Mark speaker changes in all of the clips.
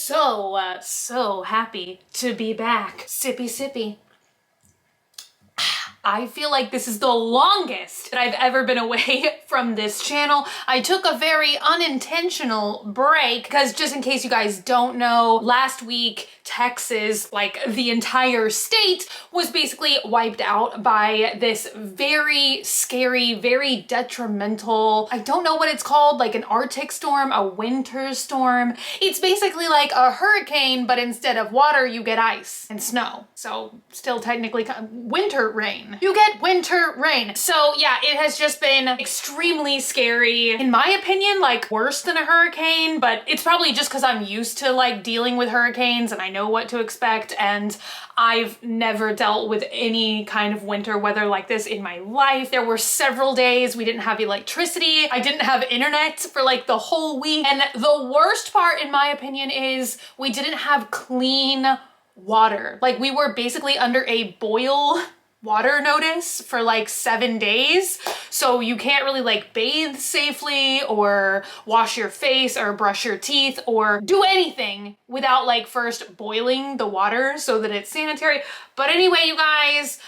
Speaker 1: So happy to be back. Sippy, sippy. I feel like this is the longest that I've ever been away from this channel. I took a very unintentional break because, just in case you guys don't know, last week Texas, like the entire state, was basically wiped out by this very scary, very detrimental, I don't know what it's called, like an Arctic storm, a winter storm. It's basically like a hurricane, but instead of water, you get ice and snow. So still technically winter rain. You get winter rain. So yeah, it has just been extremely scary. In my opinion, like worse than a hurricane, but it's probably just because I'm used to like dealing with hurricanes and I know what to expect, and I've never dealt with any kind of winter weather like this in my life. There were several days we didn't have electricity. I didn't have internet for like the whole week. And the worst part, in my opinion, is we didn't have clean water. Like we were basically under a boil water notice for like 7 days. So you can't really like bathe safely or wash your face or brush your teeth or do anything without like first boiling the water so that it's sanitary. But anyway, you guys,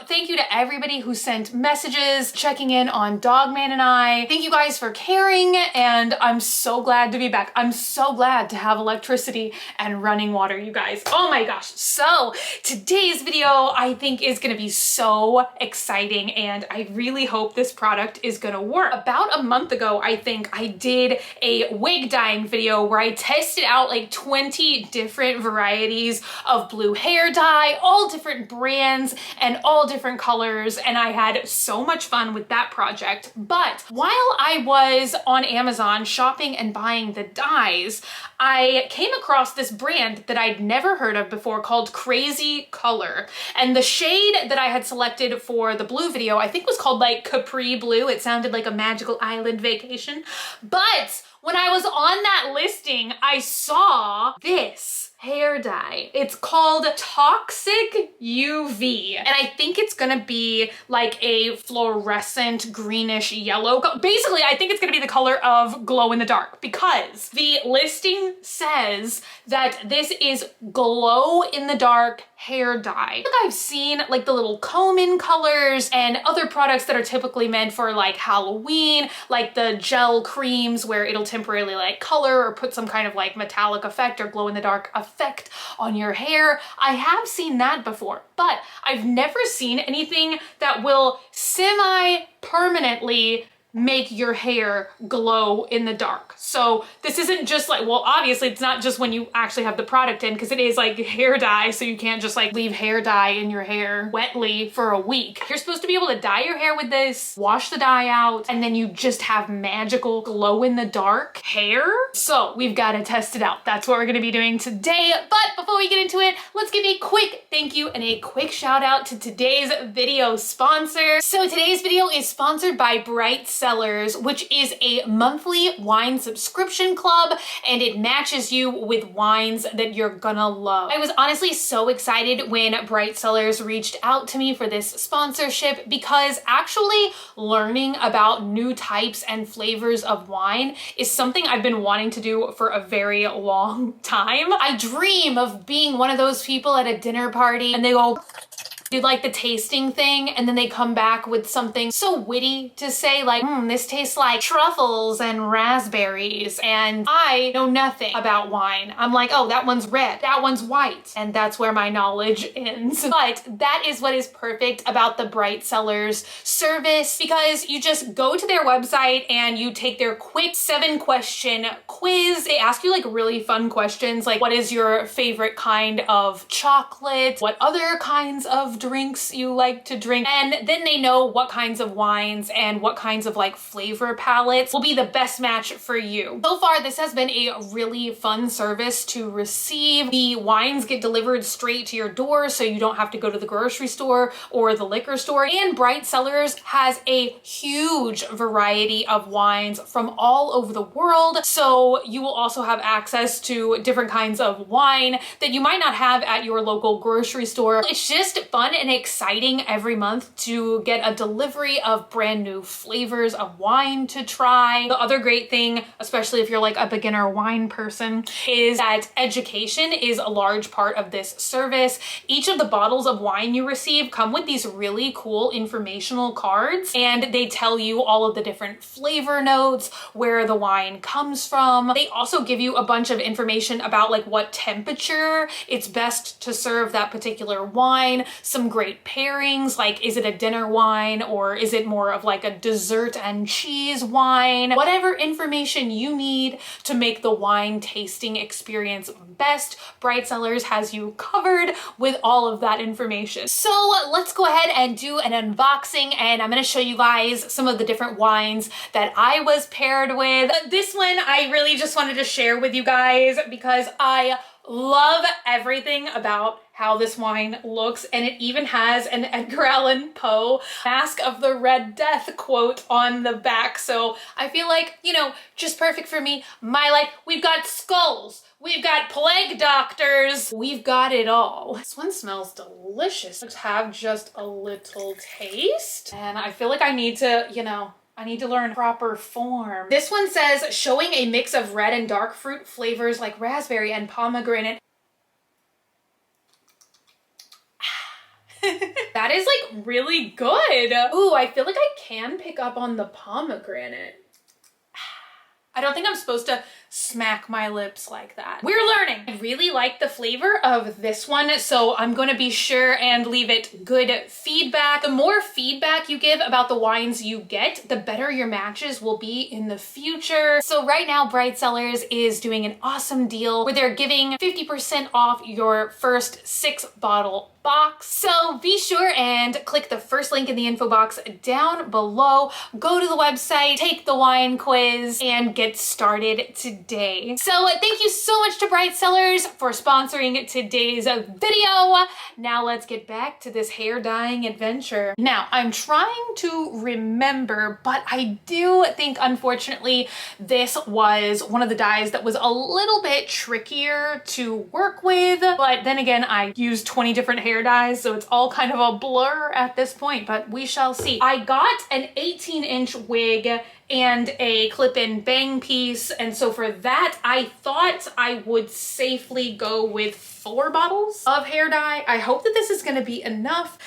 Speaker 1: thank you to everybody who sent messages checking in on Dogman and I. Thank you guys for caring, and I'm so glad to be back. I'm so glad to have electricity and running water, you guys. Oh my gosh. So today's video I think is gonna be so exciting, and I really hope this product is gonna work. About a month ago, I think I did a wig dyeing video where I tested out like 20 different varieties of blue hair dye, all different brands and all different colors, and I had so much fun with that project. But while I was on Amazon shopping and buying the dyes, I came across this brand that I'd never heard of before called Crazy Color, and the shade that I had selected for the blue video I think was called like Capri Blue. It sounded like a magical island vacation. But when I was on that listing, I saw this hair dye. It's called Toxic UV, and I think it's gonna be like a fluorescent greenish yellow. Basically, I think it's gonna be the color of glow in the dark, because the listing says that this is glow in the dark hair dye. I think I've seen like the little comb-in colors and other products that are typically meant for like Halloween, like the gel creams where it'll temporarily like color or put some kind of like metallic effect or glow in the dark effect on your hair. I have seen that before, but I've never seen anything that will semi-permanently make your hair glow in the dark. So this isn't just like, well, obviously it's not just when you actually have the product in, because it is like hair dye, so you can't just like leave hair dye in your hair wetly for a week. You're supposed to be able to dye your hair with this, wash the dye out, and then you just have magical glow in the dark hair. So we've got to test it out. That's what we're gonna be doing today. But before we get into it, let's give a quick thank you and a quick shout out to today's video sponsor. So today's video is sponsored by Bright Cellars, which is a monthly wine subscription club, and it matches you with wines that you're gonna love. I was honestly so excited when Bright Cellars reached out to me for this sponsorship, because actually learning about new types and flavors of wine is something I've been wanting to do for a very long time. I dream of being one of those people at a dinner party and they go, do like the tasting thing, and then they come back with something so witty to say like, this tastes like truffles and raspberries, and I know nothing about wine. I'm like, oh, that one's red, that one's white, and that's where my knowledge ends. But that is what is perfect about the Bright Cellars service, because you just go to their website and you take their quick 7-question quiz. They ask you like really fun questions like, what is your favorite kind of chocolate? What other kinds of drinks you like to drink? And then they know what kinds of wines and what kinds of like flavor palettes will be the best match for you. So far, this has been a really fun service to receive. The wines get delivered straight to your door, so you don't have to go to the grocery store or the liquor store. And Bright Cellars has a huge variety of wines from all over the world, so you will also have access to different kinds of wine that you might not have at your local grocery store. It's just fun fun and exciting every month to get a delivery of brand new flavors of wine to try. The other great thing, especially if you're like a beginner wine person, is that education is a large part of this service. Each of the bottles of wine you receive come with these really cool informational cards, and they tell you all of the different flavor notes, where the wine comes from. They also give you a bunch of information about like what temperature it's best to serve that particular wine, some great pairings, like is it a dinner wine or is it more of like a dessert and cheese wine? Whatever information you need to make the wine tasting experience best, Bright Cellars has you covered with all of that information. So let's go ahead and do an unboxing, and I'm gonna show you guys some of the different wines that I was paired with. This one I really just wanted to share with you guys because I love everything about how this wine looks, and it even has an Edgar Allan Poe Mask of the Red Death quote on the back. So I feel like, you know, just perfect for me. My life, we've got skulls, we've got plague doctors, we've got it all. This one smells delicious. Let's have just a little taste. And I feel like I need to, you know, I need to learn proper form. This one says, showing a mix of red and dark fruit flavors like raspberry and pomegranate. That is like really good. Ooh, I feel like I can pick up on the pomegranate. I don't think I'm supposed to smack my lips like that. We're learning. I really like the flavor of this one, so I'm gonna be sure and leave it good feedback. The more feedback you give about the wines you get, the better your matches will be in the future. So right now, Bright Cellars is doing an awesome deal where they're giving 50% off your first 6-bottle box. So be sure and click the first link in the info box down below, go to the website, take the wine quiz, and get started today. So thank you so much to Bright Cellars for sponsoring today's video. Now let's get back to this hair dyeing adventure. Now I'm trying to remember, but I do think unfortunately this was one of the dyes that was a little bit trickier to work with, but then again I used 20 different hair dyes, so it's all kind of a blur at this point, but we shall see. I got an 18-inch wig and a clip-in bang piece, and so for that I thought I would safely go with 4 bottles of hair dye. I hope that this is gonna be enough.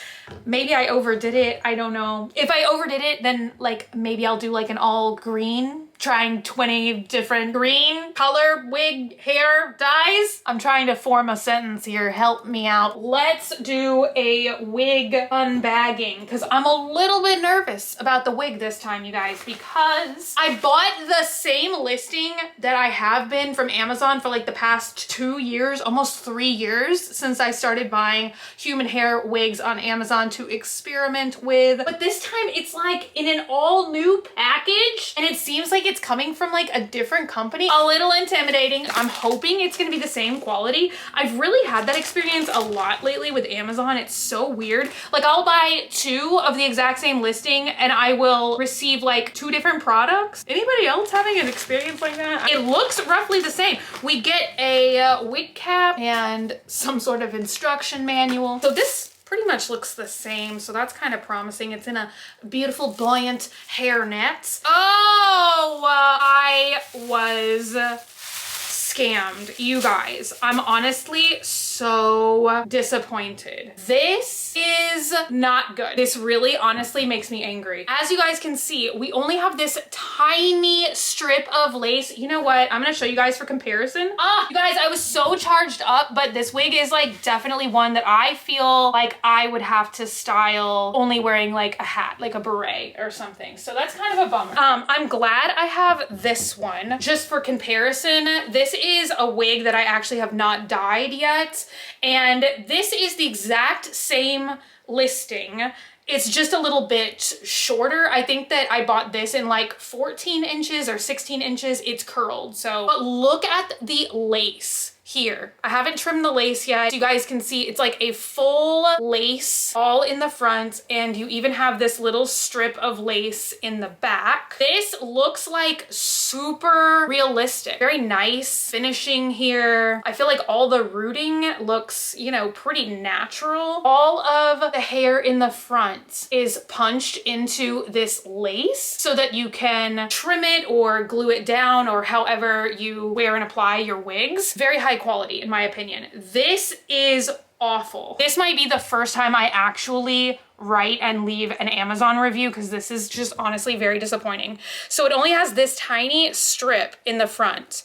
Speaker 1: Maybe I overdid it, I don't know. If I overdid it, then like maybe I'll do like an all green, trying 20 different green color wig hair dyes. I'm trying to form a sentence here, help me out. Let's do a wig unbagging because I'm a little bit nervous about the wig this time, you guys, because I bought the same listing that I have been from Amazon for like the past 2 years, almost 3 years since I started buying human hair wigs on Amazon to experiment with. But this time it's like in an all new package, and it seems like it's coming from like a different company. A little intimidating. I'm hoping it's gonna be the same quality. I've really had that experience a lot lately with Amazon. It's so weird. Like I'll buy 2 of the exact same listing and I will receive like 2 different products. Anybody else having an experience like that? It looks roughly the same. We get a wig cap and some sort of instruction manual. So this pretty much looks the same, so that's kind of promising. It's in a beautiful buoyant hairnet. Oh, I was scammed, you guys. I'm honestly so disappointed. This is not good. This really honestly makes me angry. As you guys can see, we only have this tiny strip of lace. You know what? I'm gonna show you guys for comparison. You guys, I was so charged up, but this wig is like definitely one that I feel like I would have to style only wearing like a hat, like a beret or something. So that's kind of a bummer. I'm glad I have this one just for comparison. This is a wig that I actually have not dyed yet. And this is the exact same listing. It's just a little bit shorter. I think that I bought this in like 14 inches or 16 inches. It's curled. So, but look at the lace. here. I haven't trimmed the lace yet. So you guys can see it's like a full lace all in the front, and you even have this little strip of lace in the back. This looks like super realistic. Very nice finishing here. I feel like all the rooting looks, you know, pretty natural. All of the hair in the front is punched into this lace so that you can trim it or glue it down or however you wear and apply your wigs. Very high quality in my opinion. This is awful. This might be the first time I actually write and leave an Amazon review because this is just honestly very disappointing. So it only has this tiny strip in the front.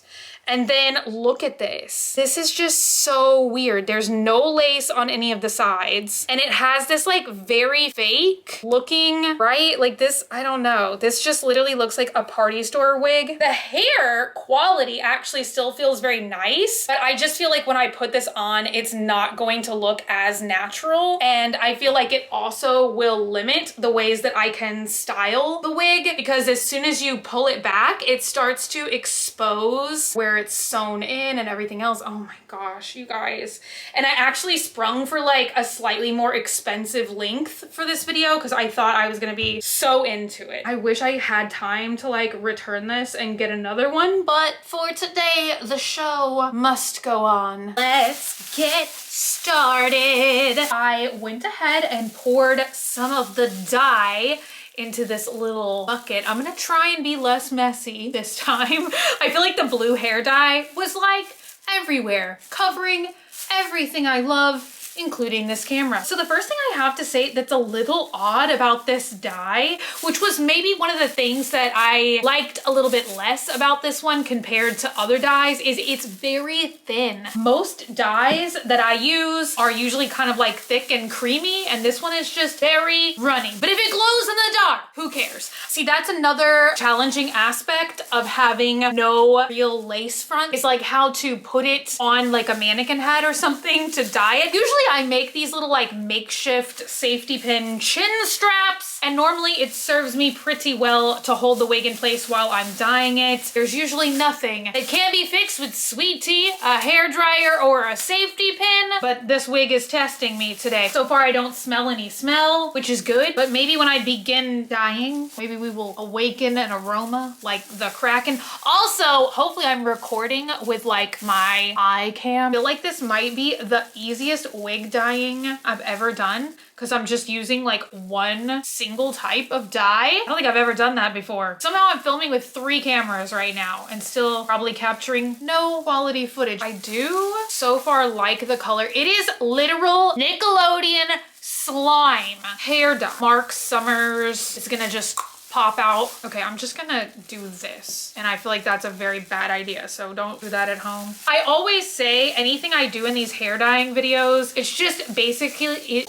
Speaker 1: And then look at this. This is just so weird. There's no lace on any of the sides. And it has this like very fake looking, right? Like this, I don't know. This just literally looks like a party store wig. The hair quality actually still feels very nice, but I just feel like when I put this on, it's not going to look as natural. And I feel like it also will limit the ways that I can style the wig, because as soon as you pull it back, it starts to expose where it's sewn in and everything else. Oh my gosh, you guys. And I actually sprung for like a slightly more expensive length for this video because I thought I was gonna be so into it. I wish I had time to like return this and get another one, but for today, the show must go on. Let's get started. I went ahead and poured some of the dye into this little bucket. I'm gonna try and be less messy this time. I feel like the blue hair dye was like everywhere, covering everything I love, including this camera. So the first thing I have to say that's a little odd about this dye, which was maybe one of the things that I liked a little bit less about this one compared to other dyes, is it's very thin. Most dyes that I use are usually kind of like thick and creamy, and this one is just very runny. But if it glows in the dark, who cares? See, that's another challenging aspect of having no real lace front, is like how to put it on like a mannequin head or something to dye it. Usually I make these little like makeshift safety pin chin straps, and normally it serves me pretty well to hold the wig in place while I'm dyeing it. There's usually nothing that can't be fixed with sweet tea, a hair dryer, or a safety pin, but this wig is testing me today. So far I don't smell any smell, which is good, but maybe when I begin dyeing, maybe we will awaken an aroma like the Kraken. Also, hopefully I'm recording with like my eye cam. I feel like this might be the easiest wig dyeing I've ever done, because I'm just using like one single type of dye. I don't think I've ever done that before. Somehow I'm filming with 3 cameras right now and still probably capturing no quality footage. I do so far like the color. It is literal Nickelodeon slime hair dye. Mark Summers is gonna just pop out. Okay, I'm just gonna do this. And I feel like that's a very bad idea, so don't do that at home. I always say anything I do in these hair dyeing videos, it's just basically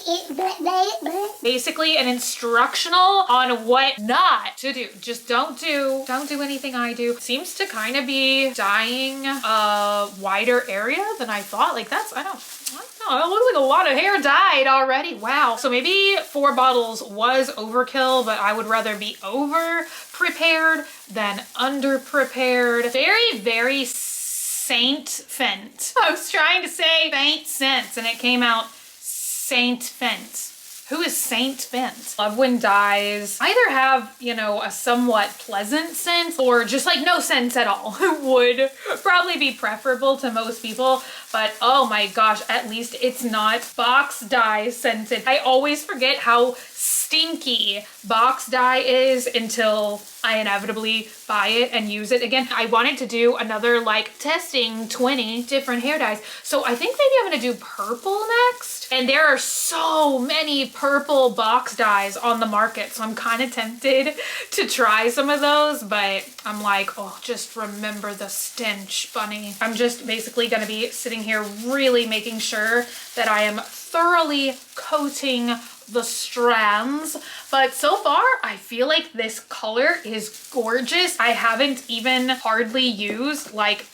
Speaker 1: an instructional on what not to do. Just don't do anything I do. Seems to kind of be dyeing a wider area than I thought. Like that's, I don't know, it looks like a lot of hair dyed already. Wow. So maybe 4 bottles was overkill, but I would rather be over prepared than under prepared. Very, very Saint Fent. I was trying to say faint scents and it came out Saint Fent. Who is Saint Fent? Love when dyes either have, you know, a somewhat pleasant scent or just like no scent at all. Would probably be preferable to most people, but oh my gosh, at least it's not box dye scented. I always forget how stinky box dye is until I inevitably buy it and use it again. I wanted to do another like testing 20 different hair dyes. So I think maybe I'm gonna do purple next. And there are so many purple box dyes on the market. So I'm kind of tempted to try some of those, but I'm like, oh, just remember the stench, bunny. I'm just basically gonna be sitting here really making sure that I am thoroughly coating the strands, but so far I feel like this color is gorgeous. I haven't even hardly used like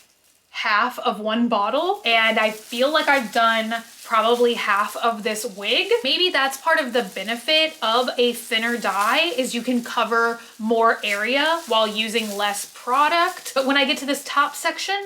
Speaker 1: half of one bottle, and I feel like I've done probably half of this wig. Maybe that's part of the benefit of a thinner dye, is you can cover more area while using less product. But when I get to this top section,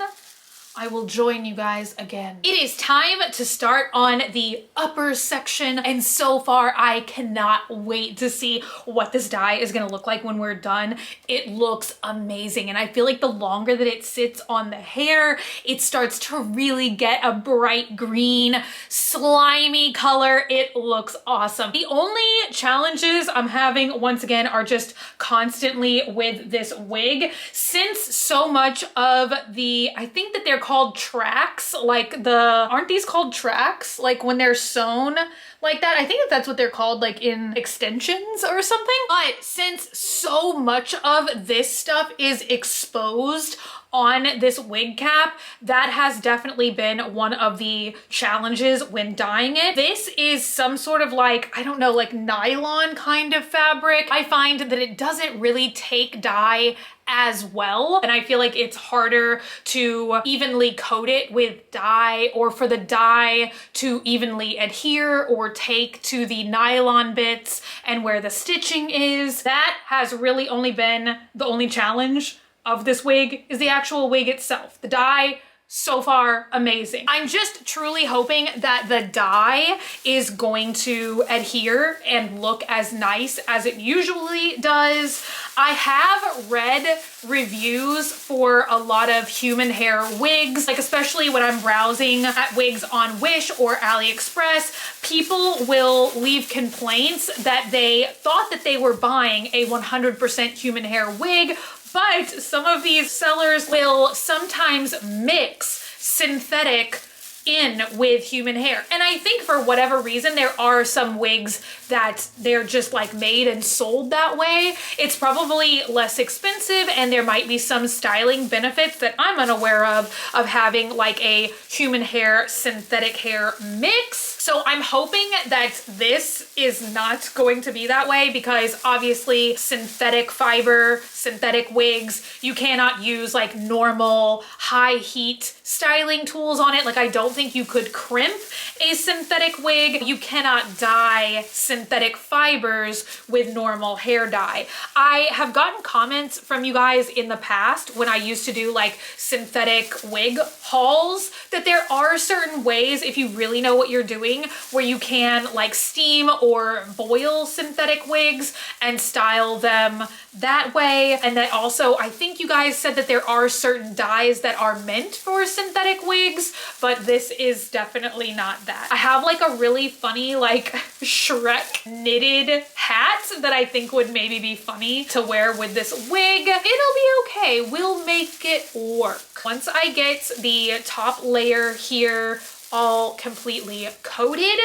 Speaker 1: I will join you guys again. It is time to start on the upper section, and so far I cannot wait to see what this dye is gonna look like when we're done. It looks amazing, and I feel like the longer that it sits on the hair, it starts to really get a bright green, slimy color. It looks awesome. The only challenges I'm having, once again, are just constantly with this wig, since so much of the, I think that they're called tracks, like aren't these called tracks? Like when they're sewn like that, I think that's what they're called, like in extensions or something. But since so much of this stuff is exposed on this wig cap, that has definitely been one of the challenges when dyeing it. This is some sort of like, I don't know, like nylon kind of fabric. I find that it doesn't really take dye as well, and I feel like it's harder to evenly coat it with dye, or for the dye to evenly adhere or take to the nylon bits and where the stitching is. That has really only been the only challenge of this wig, is the actual wig itself. The dye, so far, amazing. I'm just truly hoping that the dye is going to adhere and look as nice as it usually does. I have read reviews for a lot of human hair wigs, like especially when I'm browsing at wigs on Wish or AliExpress, people will leave complaints that they thought that they were buying a 100% human hair wig, but some of these sellers will sometimes mix synthetic in with human hair. And I think for whatever reason, there are some wigs that they're just like made and sold that way. It's probably less expensive, and there might be some styling benefits that I'm unaware of having like a human hair, synthetic hair mix. So I'm hoping that this is not going to be that way, because obviously synthetic fiber, synthetic wigs, you cannot use like normal high heat styling tools on it. Like I don't think you could crimp a synthetic wig. You cannot dye synthetic fibers with normal hair dye. I have gotten comments from you guys in the past when I used to do like synthetic wig hauls that there are certain ways, if you really know what you're doing, where you can like steam or boil synthetic wigs and style them that way. And that also, I think you guys said that there are certain dyes that are meant for synthetic wigs, but this is definitely not that. I have like a really funny like Shrek knitted hat that I think would maybe be funny to wear with this wig. It'll be okay. We'll make it work. Once I get the top layer here all completely coated,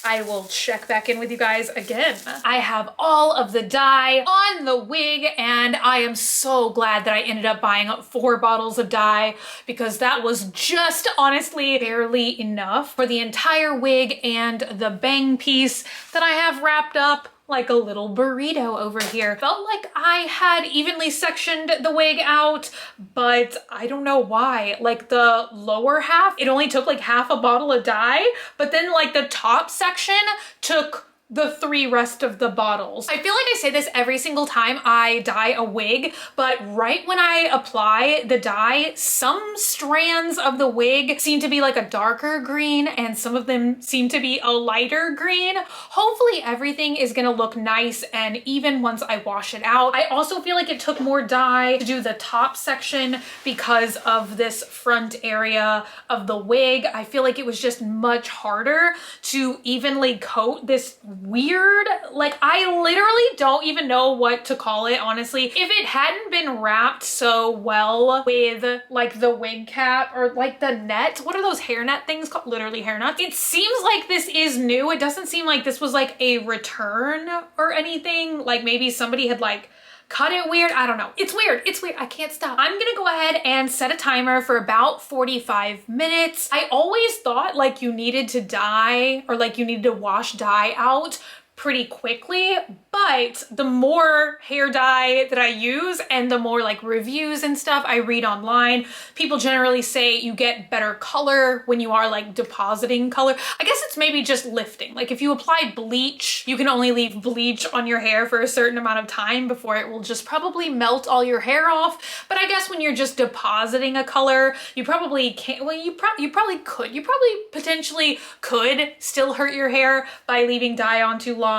Speaker 1: I will check back in with you guys again. I have all of the dye on the wig, and I am so glad that I ended up buying 4 bottles of dye, because that was just honestly barely enough for the entire wig and the bang piece that I have wrapped up like a little burrito over here. Felt like I had evenly sectioned the wig out, but I don't know why. Like the lower half, it only took like half a bottle of dye, but then like the top section took the 3 rest of the bottles. I feel like I say this every single time I dye a wig, but right when I apply the dye, some strands of the wig seem to be like a darker green, and some of them seem to be a lighter green. Hopefully everything is gonna look nice and even once I wash it out. I also feel like it took more dye to do the top section because of this front area of the wig. I feel like it was just much harder to evenly coat this weird, like I literally don't even know what to call it, honestly. If it hadn't been wrapped so well with like the wig cap or like the net, what are those hairnet things called? Literally hairnets. It seems like this is new. It doesn't seem like this was like a return or anything. Like maybe somebody had like cut it weird. I don't know. It's weird. It's weird. I can't stop. I'm gonna go ahead and set a timer for about 45 minutes. I always thought like you needed to dye or like you needed to wash dye out pretty quickly, but the more hair dye that I use and the more like reviews and stuff I read online, people generally say you get better color when you are like depositing color. I guess it's maybe just lifting. Like if you apply bleach, you can only leave bleach on your hair for a certain amount of time before it will just probably melt all your hair off. But I guess when you're just depositing a color, you probably can't, well, you probably could. You probably potentially could still hurt your hair by leaving dye on too long.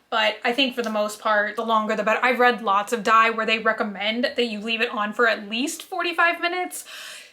Speaker 1: But I think for the most part, the longer the better. I've read lots of dye where they recommend that you leave it on for at least 45 minutes.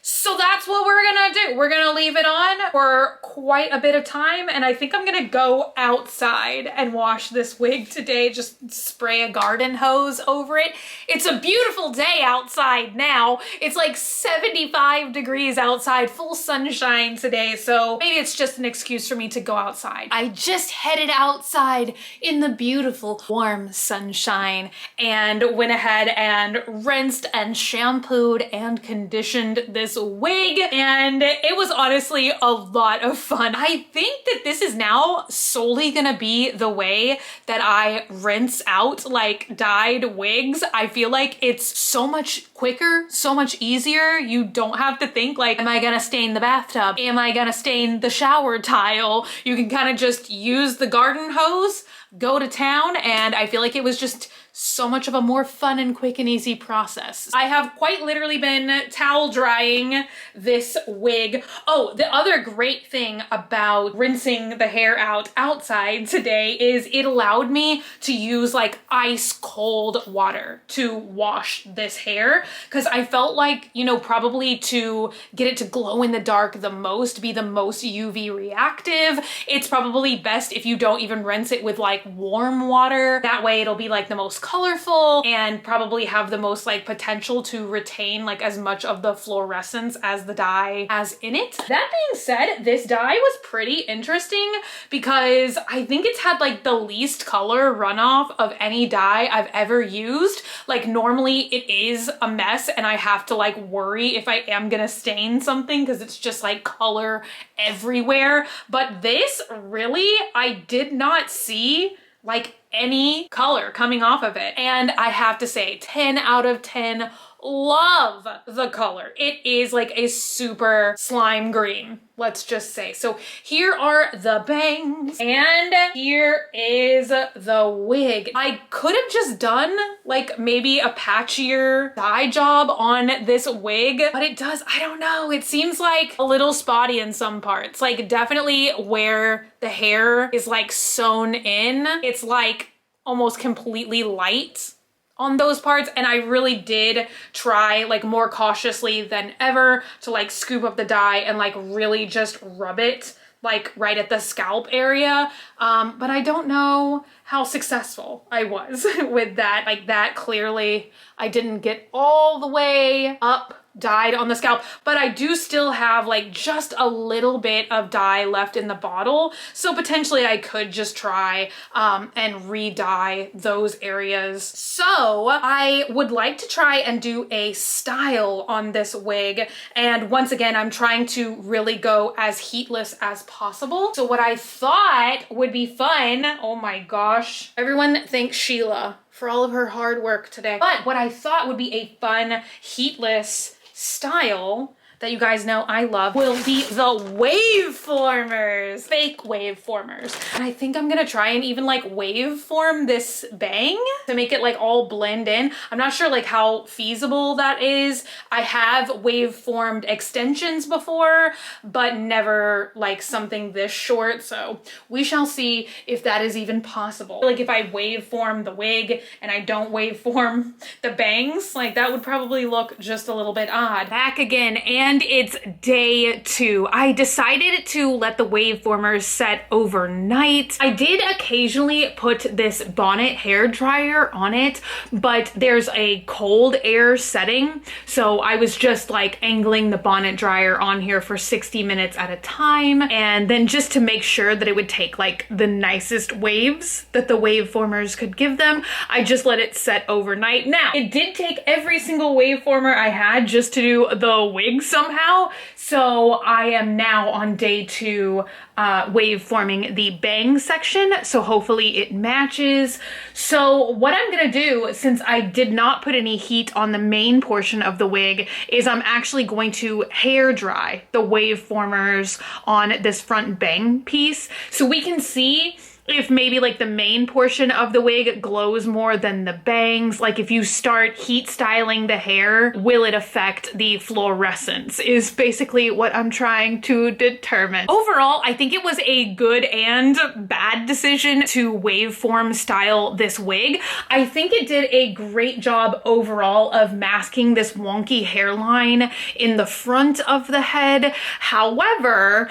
Speaker 1: So that's what we're gonna do. We're gonna leave it on for quite a bit of time, and I think I'm gonna go outside and wash this wig today, just spray a garden hose over it. It's a beautiful day outside now. It's like 75 degrees outside, full sunshine today, so maybe it's just an excuse for me to go outside. I just headed outside in the beautiful warm sunshine and went ahead and rinsed and shampooed and conditioned this wig, and it was honestly a lot of fun. I think that this is now solely gonna be the way that I rinse out like dyed wigs. I feel like it's so much quicker, so much easier. You don't have to think like, am I gonna stain the bathtub? Am I gonna stain the shower tile? You can kind of just use the garden hose, go to town, and I feel like it was just so much of a more fun and quick and easy process. I have quite literally been towel drying this wig. Oh, the other great thing about rinsing the hair out outside today is it allowed me to use like ice cold water to wash this hair, because I felt like, you know, probably to get it to glow in the dark the most, be the most UV reactive, it's probably best if you don't even rinse it with like warm water. That way it'll be like the most colorful and probably have the most like potential to retain like as much of the fluorescence as the dye has in it. That being said, this dye was pretty interesting because I think it's had like the least color runoff of any dye I've ever used. Like normally it is a mess and I have to like worry if I am gonna stain something because it's just like color everywhere. But this really, I did not see like any color coming off of it. And I have to say 10 out of 10, love the color. It is like a super slime green, let's just say. So here are the bangs and here is the wig. I could have just done like maybe a patchier dye job on this wig, but it does, I don't know, it seems like a little spotty in some parts. Like definitely where the hair is like sewn in, it's like almost completely light on those parts, and I really did try like more cautiously than ever to like scoop up the dye and like really just rub it like right at the scalp area, but I don't know how successful I was with that. Like that clearly I didn't get all the way up dyed on the scalp, but I do still have like just a little bit of dye left in the bottle, so potentially I could just try and re-dye those areas. So I would like to try and do a style on this wig, and once again I'm trying to really go as heatless as possible. So what I thought would be fun, oh my gosh, everyone thanks Sheila for all of her hard work today, but what I thought would be a fun heatless style that you guys know I love will be the wave formers, fake wave formers. And I think I'm gonna try and even like wave form this bang to make it like all blend in. I'm not sure like how feasible that is. I have wave formed extensions before, but never like something this short. So we shall see if that is even possible. Like if I wave form the wig and I don't wave form the bangs, like that would probably look just a little bit odd. Back again, and it's day 2. I decided to let the wave formers set overnight. I did occasionally put this bonnet hair dryer on it, but there's a cold air setting, so I was just like angling the bonnet dryer on here for 60 minutes at a time, and then just to make sure that it would take like the nicest waves that the wave formers could give them, I just let it set overnight. Now, it did take every single wave former I had just to do the wig some somehow. So I am now on day 2 wave forming the bang section. So hopefully it matches. So what I'm gonna do, since I did not put any heat on the main portion of the wig, is I'm actually going to hair dry the wave formers on this front bang piece so we can see if maybe like the main portion of the wig glows more than the bangs. Like if you start heat styling the hair, will it affect the fluorescence, is basically what I'm trying to determine. Overall, I think it was a good and bad decision to waveform style this wig. I think it did a great job overall of masking this wonky hairline in the front of the head. However,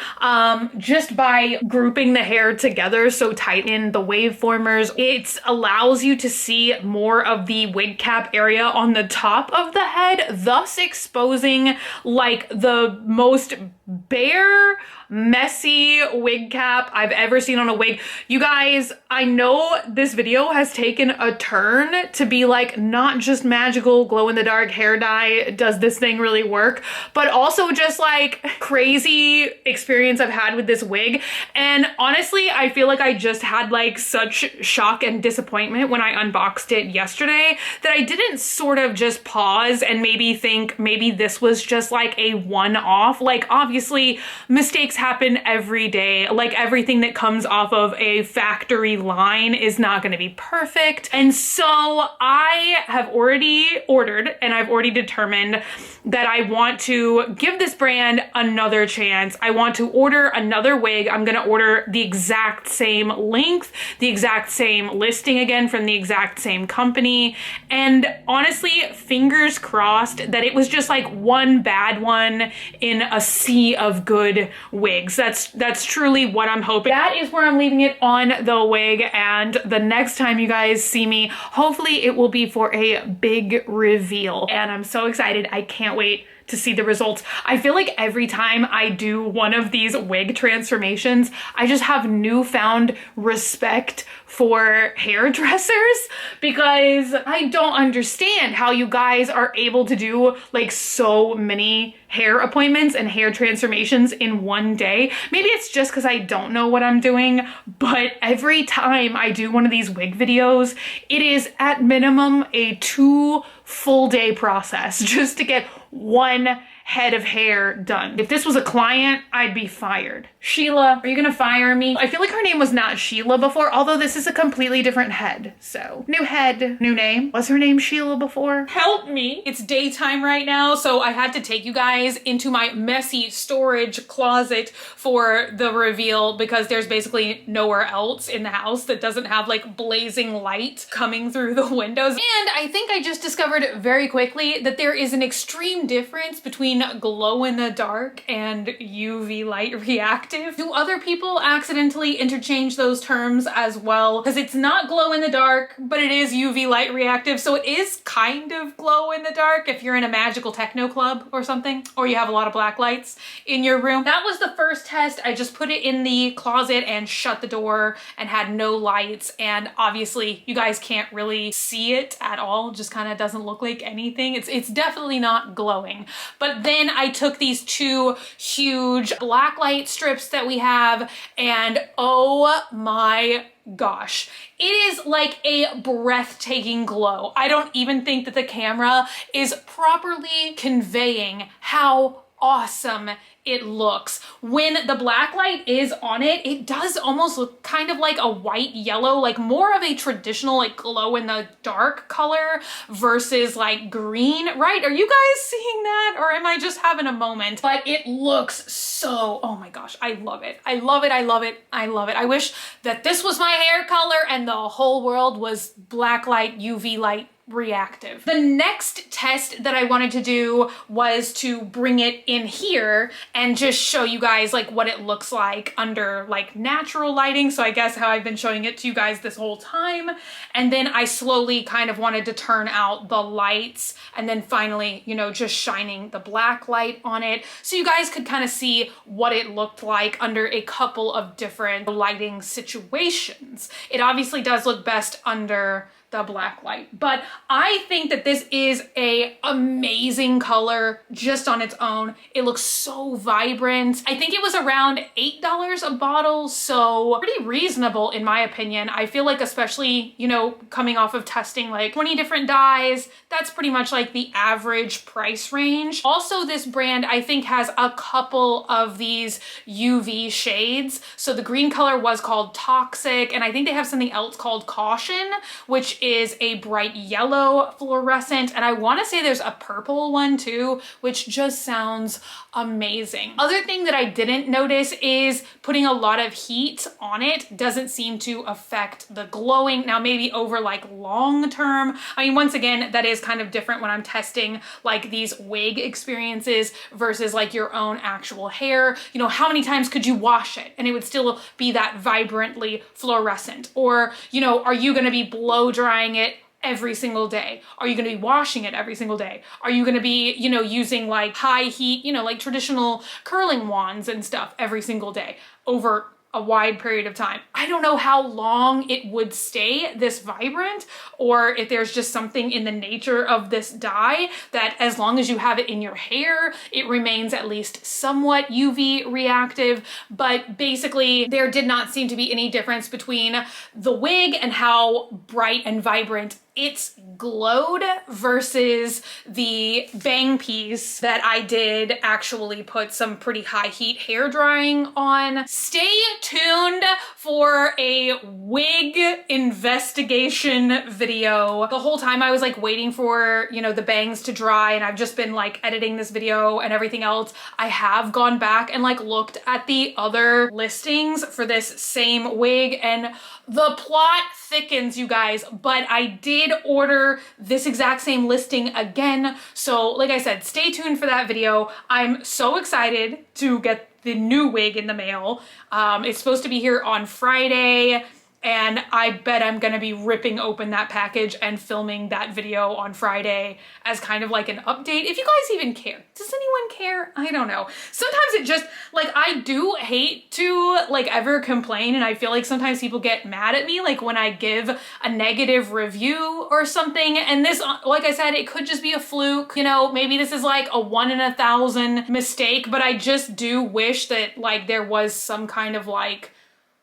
Speaker 1: just by grouping the hair together so tight in the waveformers, it allows you to see more of the wig cap area on the top of the head, thus exposing like the most bare, messy wig cap I've ever seen on a wig. You guys, I know this video has taken a turn to be like not just magical glow in the dark hair dye, does this thing really work, but also just like crazy experience I've had with this wig. And honestly, I feel like I just had like such shock and disappointment when I unboxed it yesterday that I didn't sort of just pause and maybe think maybe this was just like a one-off. Like obviously mistakes happen every day. Like everything that comes off of a factory line is not going to be perfect. And so I have already ordered and I've already determined that I want to give this brand another chance. I want to order another wig. I'm going to order the exact same length, the exact same listing again from the exact same company. And honestly, fingers crossed that it was just like one bad one in a sea of good wigs. That's truly what I'm hoping. That is where I'm leaving it on the wig, and the next time you guys see me, hopefully it will be for a big reveal. And I'm so excited. I can't wait to see the results. I feel like every time I do one of these wig transformations, I just have newfound respect for hairdressers because I don't understand how you guys are able to do like so many hair appointments and hair transformations in one day. Maybe it's just because I don't know what I'm doing, but every time I do one of these wig videos, it is at minimum a 2 full day process just to get one head of hair done. If this was a client, I'd be fired. Sheila, are you gonna fire me? I feel like her name was not Sheila before, although this is a completely different head. So new head, new name. Was her name Sheila before? Help me. It's daytime right now, so I had to take you guys into my messy storage closet for the reveal because there's basically nowhere else in the house that doesn't have like blazing light coming through the windows. And I think I just discovered very quickly that there is an extreme difference between glow in the dark and UV light reactive. Do other people accidentally interchange those terms as well? Because it's not glow in the dark, but it is UV light reactive. So it is kind of glow in the dark if you're in a magical techno club or something, or you have a lot of black lights in your room. That was the first test. I just put it in the closet and shut the door and had no lights. And obviously you guys can't really see it at all. Just kind of doesn't look like anything. It's definitely not glowing. But then I took these 2 huge black light strips that we have, and oh my gosh, it is like a breathtaking glow. I don't even think that the camera is properly conveying how awesome it looks. When the black light is on it, it does almost look kind of like a white yellow, like more of a traditional like glow in the dark color versus like green, right? Are you guys seeing that, or am I just having a moment? But it looks so, oh my gosh, I love it. I love it, I love it, I love it. I wish that this was my hair color and the whole world was black light, UV light reactive. The next test that I wanted to do was to bring it in here and just show you guys like what it looks like under like natural lighting. So I guess how I've been showing it to you guys this whole time. And then I slowly kind of wanted to turn out the lights and then finally, you know, just shining the black light on it so you guys could kind of see what it looked like under a couple of different lighting situations. It obviously does look best under the black light. But I think that this is a amazing color just on its own. It looks so vibrant. I think it was around $8 a bottle, so pretty reasonable in my opinion. I feel like, especially, you know, coming off of testing like 20 different dyes, that's pretty much like the average price range. Also, this brand I think has a couple of these UV shades. So the green color was called Toxic, and I think they have something else called Caution, which is a bright yellow fluorescent, and I want to say there's a purple one too, which just sounds amazing. Other thing that I didn't notice is putting a lot of heat on it doesn't seem to affect the glowing. Now maybe over like long term, I mean, once again, that is kind of different when I'm testing like these wig experiences versus like your own actual hair. You know, how many times could you wash it and it would still be that vibrantly fluorescent? Or, you know, are you going to be blow drying it every single day? Are you going to be washing it every single day? Are you going to be, you know, using like high heat, you know, like traditional curling wands and stuff every single day over a wide period of time? I don't know how long it would stay this vibrant, or if there's just something in the nature of this dye that as long as you have it in your hair, it remains at least somewhat UV reactive. But basically there did not seem to be any difference between the wig and how bright and vibrant it's glowed versus the bang piece that I did actually put some pretty high heat hair drying on. Stay tuned for a wig investigation video. The whole time I was like waiting for, you know, the bangs to dry, and I've just been like editing this video and everything else. I have gone back and like looked at the other listings for this same wig, and the plot thickens, you guys, but I did order this exact same listing again. So like I said, stay tuned for that video. I'm so excited to get the new wig in the mail. It's supposed to be here on Friday, and I bet I'm gonna be ripping open that package and filming that video on Friday as kind of like an update. If you guys even care. Does anyone care? I don't know. Sometimes it just, like, I do hate to like ever complain, and I feel like sometimes people get mad at me like when I give a negative review or something, and this, like I said, it could just be a fluke. You know, maybe this is like a 1 in 1,000 mistake, but I just do wish that like there was some kind of like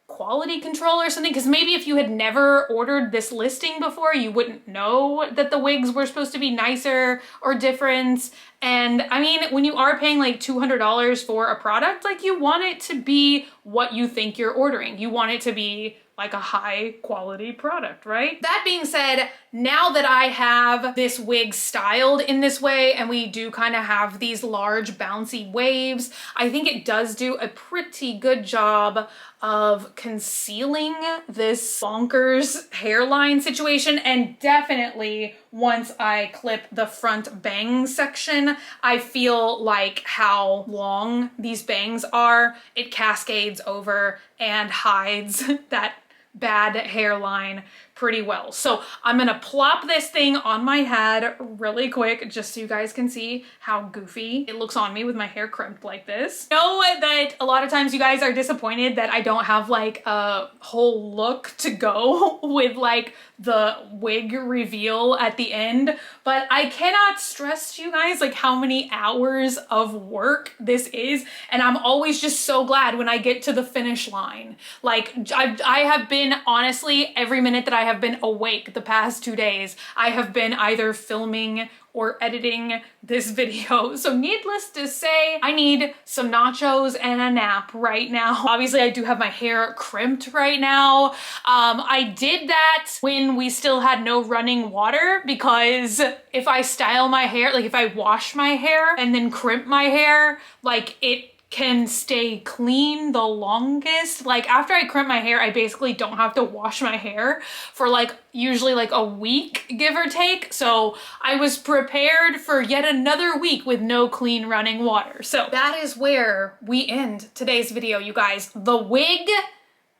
Speaker 1: quality control or something, because maybe if you had never ordered this listing before, you wouldn't know that the wigs were supposed to be nicer or different. And I mean, when you are paying like $200 for a product, like you want it to be what you think you're ordering. You want it to be like a high quality product, right? That being said, now that I have this wig styled in this way, and we do kind of have these large bouncy waves, I think it does do a pretty good job of concealing this bonkers hairline situation. And definitely once I clip the front bang section, I feel like how long these bangs are, it cascades over and hides that bad hairline pretty well. So I'm gonna plop this thing on my head really quick just so you guys can see how goofy it looks on me with my hair crimped like this. I know that a lot of times you guys are disappointed that I don't have like a whole look to go with like the wig reveal at the end, but I cannot stress to you guys like how many hours of work this is, and I'm always just so glad when I get to the finish line. Like I have been, honestly, every minute that I have been awake the past 2 days, I have been either filming or editing this video. So needless to say, I need some nachos and a nap right now. Obviously, I do have my hair crimped right now. I did that when we still had no running water, because if I style my hair, like if I wash my hair and then crimp my hair, like it can stay clean the longest. Like after I crimp my hair, I basically don't have to wash my hair for like usually like a week, give or take. So I was prepared for yet another week with no clean running water. So that is where we end today's video, you guys. The wig,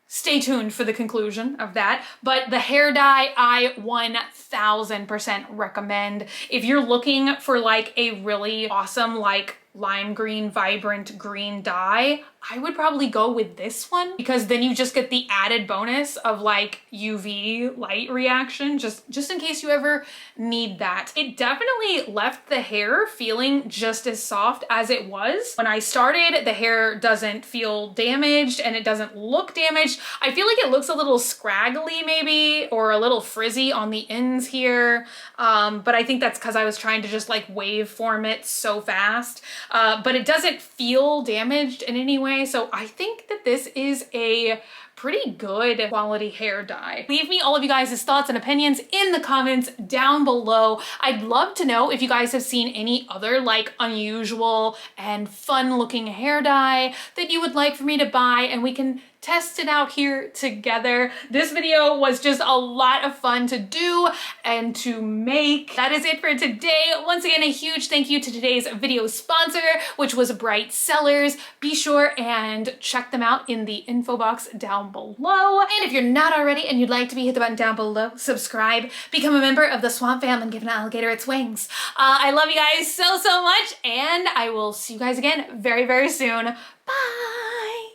Speaker 1: stay tuned for the conclusion of that. But the hair dye, I 1000% recommend. If you're looking for like a really awesome like lime green, vibrant green dye, I would probably go with this one because then you just get the added bonus of like UV light reaction, just in case you ever need that. It definitely left the hair feeling just as soft as it was. When I started, the hair doesn't feel damaged and it doesn't look damaged. I feel like it looks a little scraggly maybe, or a little frizzy on the ends here. But I think that's because I was trying to just like waveform it so fast. But it doesn't feel damaged in any way. So I think that this is a pretty good quality hair dye. Leave me all of you guys' thoughts and opinions in the comments down below. I'd love to know if you guys have seen any other like unusual and fun looking hair dye that you would like for me to buy, and we can test it out here together. This video was just a lot of fun to do and to make. That is it for today. Once again, a huge thank you to today's video sponsor, which was Bright Sellers. Be sure and check them out in the info box down below. And if you're not already and you'd like to be, hit the button down below, subscribe, become a member of the Swamp Fam, and give an alligator its wings. I love you guys so much, and I will see you guys again very, very soon. Bye!